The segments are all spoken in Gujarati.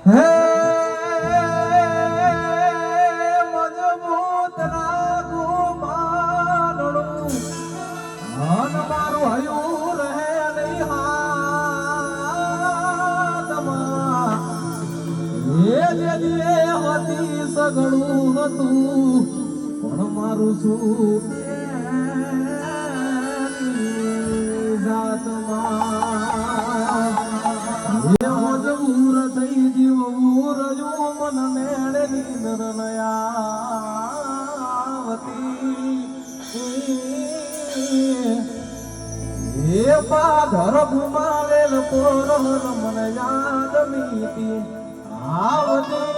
હે મજબૂત રાખો માનડું અન મારું હયું રહે નહીં હાથમાં એ જે દિયે હતી સગળું હતું પણ મારું શું જાતમાં એ મજબૂર થઈ જીવવું રજુ મન મેળે નીંદર નયાવતી એ પાધર ગુમાવેલ પોર મન યાદ મીતી આવતી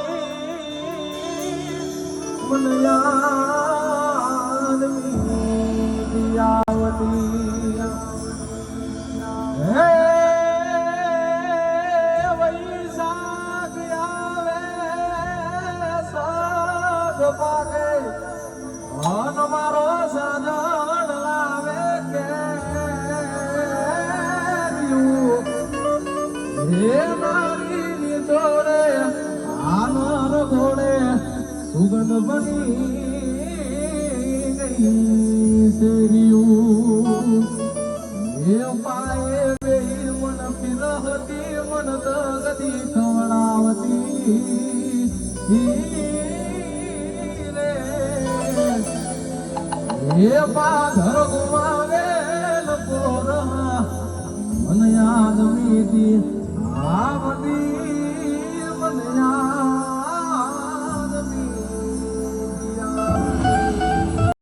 મન યાદ મીતી આવતી હે વૈશાખ આવે સાગ પાકે અન મારો સાજણ લાવે હે નારી જોડે આનર ઘોડે સુગંધ બની ગઈ શેરીયું એ પાએ બેહી મન ફિરહતી મન તગતી ખવડાવતી રે એ પાધર ગુમાવેલ પોર મન યાદ મીતી આવતી મન